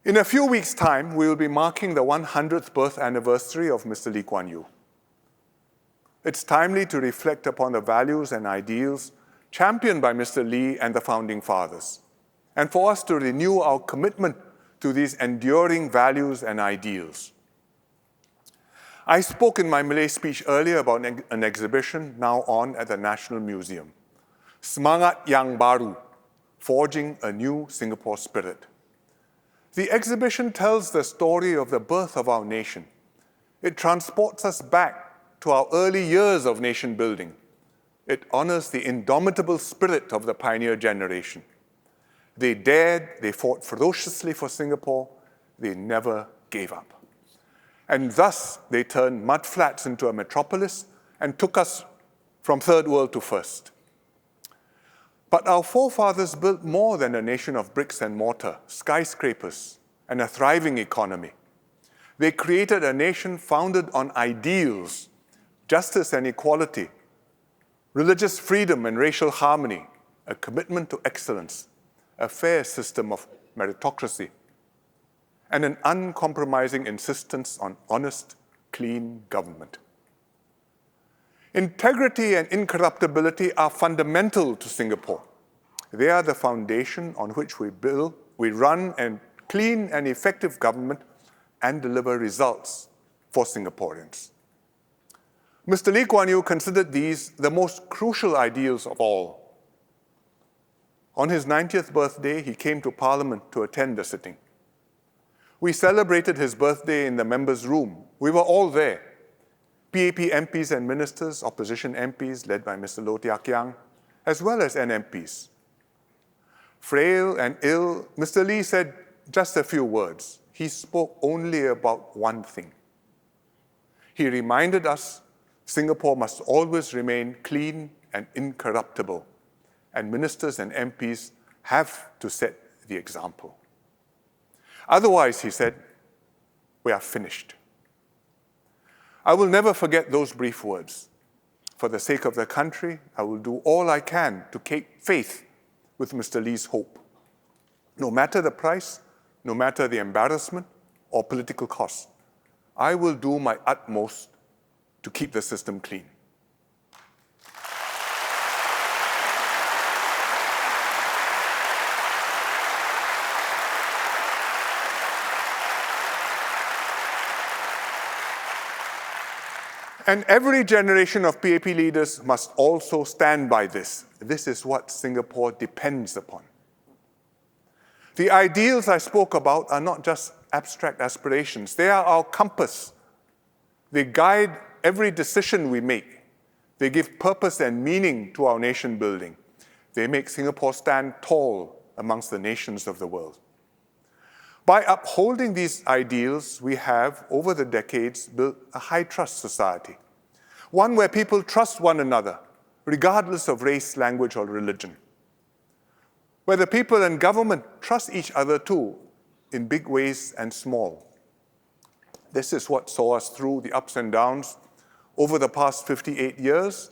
In a few weeks' time, we will be marking the 100th birth anniversary of Mr. Lee Kuan Yew. It's timely to reflect upon the values and ideals championed by Mr. Lee and the Founding Fathers, and for us to renew our commitment to these enduring values and ideals. I spoke in my Malay speech earlier about an exhibition now on at the National Museum, Semangat Yang Baru, Forging a New Singapore Spirit. The exhibition tells the story of the birth of our nation. It transports us back to our early years of nation building. It honors the indomitable spirit of the pioneer generation. They dared, they fought ferociously for Singapore, they never gave up. And thus, they turned mudflats into a metropolis and took us from third world to first. But our forefathers built more than a nation of bricks and mortar, skyscrapers, and a thriving economy. They created a nation founded on ideals, justice and equality, religious freedom and racial harmony, a commitment to excellence, a fair system of meritocracy, and an uncompromising insistence on honest, clean government. Integrity and incorruptibility are fundamental to Singapore. They are the foundation on which we build, we run a clean and effective government and deliver results for Singaporeans. Mr. Lee Kuan Yew considered these the most crucial ideals of all. On his 90th birthday, he came to Parliament to attend the sitting. We celebrated his birthday in the members' room. We were all there. PAP MPs and ministers, opposition MPs led by Mr. Low Teck Yang, as well as NMPs. Frail and ill, Mr. Lee said just a few words. He spoke only about one thing. He reminded us Singapore must always remain clean and incorruptible, and ministers and MPs have to set the example. Otherwise, he said, we are finished. I will never forget those brief words. For the sake of the country, I will do all I can to keep faith with Mr. Lee's hope. No matter the price, no matter the embarrassment or political cost, I will do my utmost to keep the system clean. And every generation of PAP leaders must also stand by this. This is what Singapore depends upon. The ideals I spoke about are not just abstract aspirations. They are our compass. They guide every decision we make. They give purpose and meaning to our nation building. They make Singapore stand tall amongst the nations of the world. By upholding these ideals, we have, over the decades, built a high-trust society, one where people trust one another, regardless of race, language, or religion, where the people and government trust each other too, in big ways and small. This is what saw us through the ups and downs over the past 58 years